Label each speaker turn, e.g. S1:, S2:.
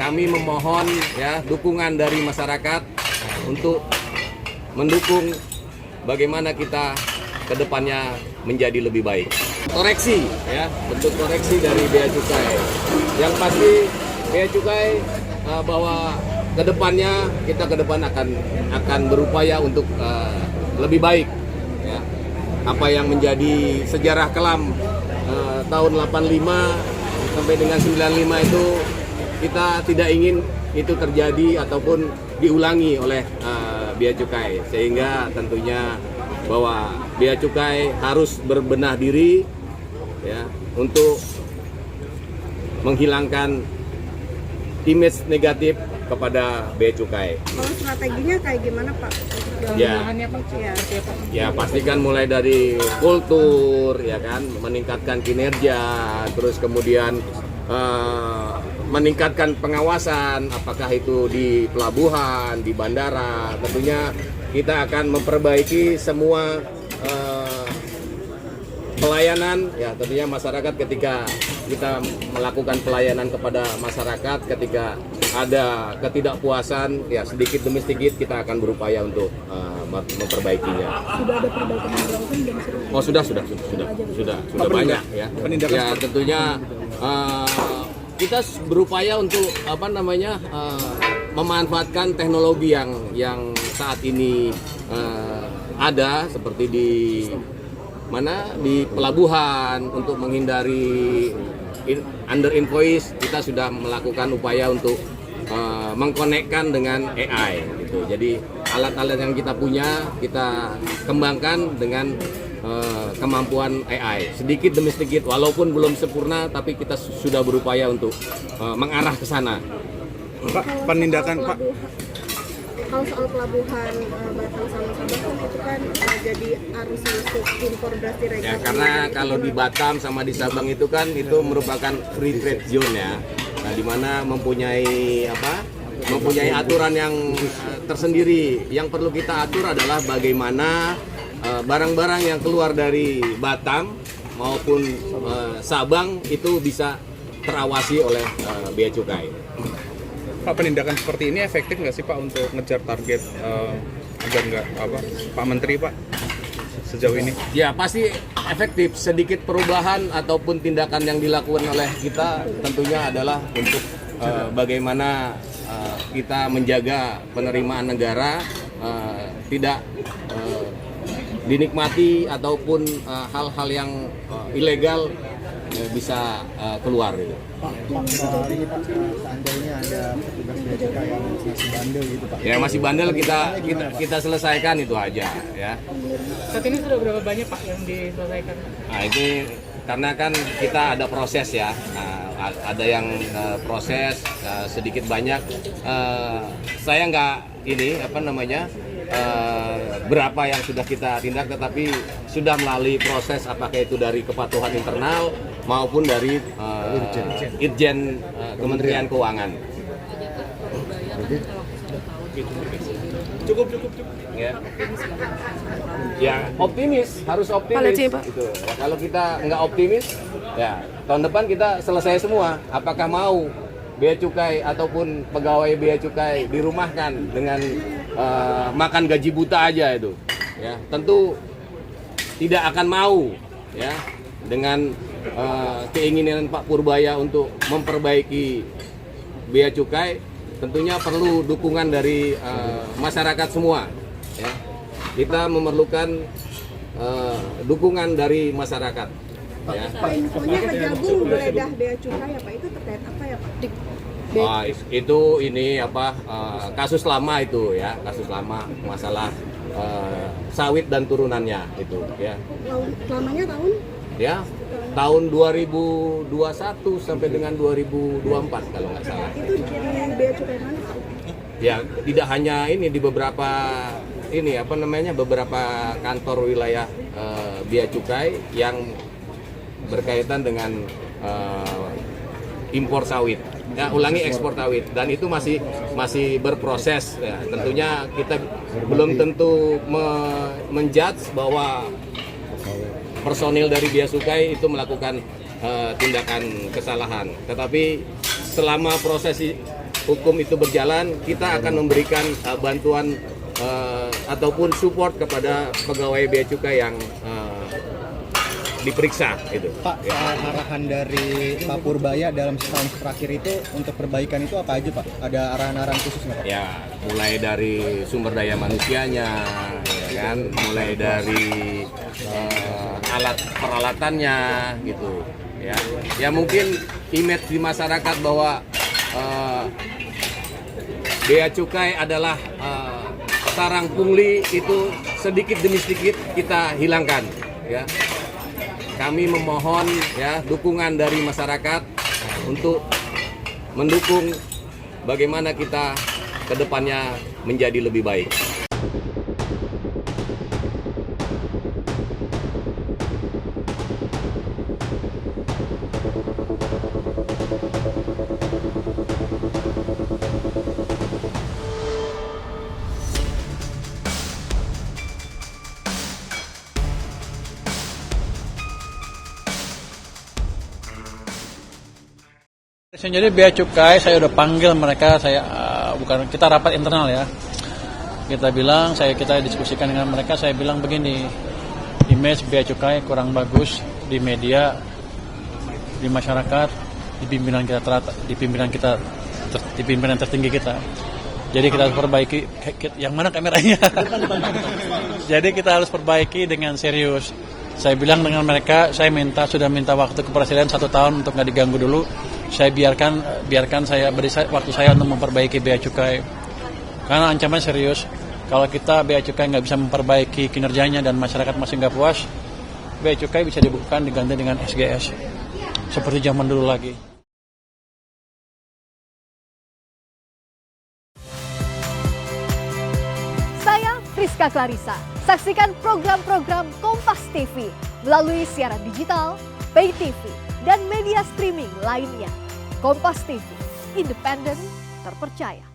S1: kami memohon ya dukungan dari masyarakat untuk mendukung bagaimana kita ke depannya menjadi lebih baik. Koreksi ya, bentuk koreksi dari Bea Cukai. Yang pasti Bea Cukai bahwa ke depannya kita akan berupaya untuk lebih baik ya. Apa yang menjadi sejarah kelam tahun 85 sampai dengan 95 itu kita tidak ingin itu terjadi ataupun diulangi oleh Bea Cukai, sehingga tentunya bahwa Bea Cukai harus berbenah diri ya untuk menghilangkan image negatif kepada Bea Cukai.
S2: Kalau strateginya kayak gimana Pak?
S1: Ya, ya pastikan mulai dari kultur ya kan, meningkatkan kinerja, terus kemudian meningkatkan pengawasan, apakah itu di pelabuhan, di bandara. Tentunya kita akan memperbaiki semua pelayanan ya, tentunya masyarakat ketika kita melakukan pelayanan kepada masyarakat, ketika ada ketidakpuasan ya sedikit demi sedikit kita akan berupaya untuk memperbaikinya.
S2: Sudah ada perbaikan yang dilakukan belum sih?
S1: Oh sudah banyak ya. Ya tentunya kita berupaya untuk memanfaatkan teknologi yang saat ini ada, seperti di pelabuhan untuk menghindari under invoice. Kita sudah melakukan upaya untuk mengkonekkan dengan AI gitu. Jadi alat-alat yang kita punya kita kembangkan dengan kemampuan AI sedikit demi sedikit, walaupun belum sempurna tapi kita sudah berupaya untuk mengarah ke sana.
S3: Pak, penindakan Pak.
S2: Kalau soal pelabuhan Batam sama Sabang kan itu kan jadi arus masuk impor beras direct.
S1: Ya, karena kalau di Batam sama di Sabang itu kan itu merupakan free trade zone ya. Nah, di mana mempunyai aturan yang tersendiri. Yang perlu kita atur adalah bagaimana barang-barang yang keluar dari Batam maupun Sabang itu bisa terawasi oleh Bea Cukai.
S3: Pak, penindakan seperti ini efektif nggak sih Pak untuk ngejar target agar nggak Pak Menteri Pak sejauh ini?
S1: Ya pasti efektif. Sedikit perubahan ataupun tindakan yang dilakukan oleh kita tentunya adalah untuk bagaimana kita menjaga penerimaan negara tidak dinikmati ataupun hal-hal yang ilegal bisa keluar gitu.
S4: Pak, ini Pak, seandainya ada petugas Bea Cukai yang masih bandel gitu Pak.
S1: Ya masih bandel kita selesaikan itu aja ya.
S5: Saat ini sudah berapa banyak Pak yang diselesaikan?
S1: Nah ini karena kan kita ada proses ya. Nah, ada yang proses sedikit banyak. Saya nggak berapa yang sudah kita tindak, tetapi sudah melalui proses apakah itu dari kepatuhan internal maupun dari Itjen Kementerian Keuangan.
S3: Cukup.
S1: Ya optimis, harus optimis. Gitu. Ya, kalau kita nggak optimis, ya tahun depan kita selesai semua. Apakah mau Bea Cukai ataupun pegawai Bea Cukai dirumahkan dengan makan gaji buta aja itu, ya tentu tidak akan mau ya dengan keinginan Pak Purbaya untuk memperbaiki Bea Cukai. Tentunya perlu dukungan dari masyarakat semua ya. Kita memerlukan dukungan dari masyarakat ya.
S2: Infonya bergabung geledah Bea Cukai ya Pak, itu terkait apa ya Pak?
S1: Itu kasus lama itu ya, kasus lama masalah sawit dan turunannya itu ya.
S2: Lamanya tahun?
S1: Ya, tahun 2021 sampai dengan 2024 kalau nggak salah.
S2: Itu jadi Bea Cukai mana Pak?
S1: Ya, tidak hanya ini, di beberapa beberapa kantor wilayah Bea Cukai yang berkaitan dengan impor sawit. Ya, ekspor sawit, dan itu masih berproses ya. Tentunya kita belum tentu menjudge bahwa personil dari Bea Cukai itu melakukan tindakan kesalahan, tetapi selama proses hukum itu berjalan, kita akan memberikan bantuan ataupun support kepada pegawai Bea Cukai yang diperiksa itu.
S4: Pak, arahan dari Pak Purbaya dalam setahun terakhir itu untuk perbaikan itu apa aja Pak? Ada arahan-arahan khusus nggak Pak?
S1: Ya, mulai dari sumber daya manusianya, ya kan, mulai dari alat peralatannya gitu. Ya mungkin image di masyarakat bahwa Bea Cukai adalah sarang pungli itu sedikit demi sedikit kita hilangkan. Ya. Kami memohon ya dukungan dari masyarakat untuk mendukung bagaimana kita ke depannya menjadi lebih baik.
S6: Jadi Bea Cukai saya udah panggil mereka, kita rapat internal ya. Kita bilang, kita diskusikan dengan mereka, saya bilang begini, image Bea Cukai kurang bagus di media, di masyarakat, di pimpinan tertinggi kita. Jadi kita harus perbaiki, yang mana kameranya? Jadi kita harus perbaiki dengan serius. Saya bilang dengan mereka, sudah minta waktu ke Presiden 1 tahun untuk nggak diganggu dulu. Saya biarkan saya beri waktu saya untuk memperbaiki Bea Cukai. Karena ancaman serius. Kalau kita Bea Cukai nggak bisa memperbaiki kinerjanya dan masyarakat masih nggak puas, Bea Cukai bisa dibukukan diganti dengan SGS. Seperti zaman dulu lagi.
S7: Saya Friska Clarissa. Saksikan program-program Kompas TV melalui siaran digital, pay TV, dan media streaming lainnya. Kompas TV, independen, terpercaya.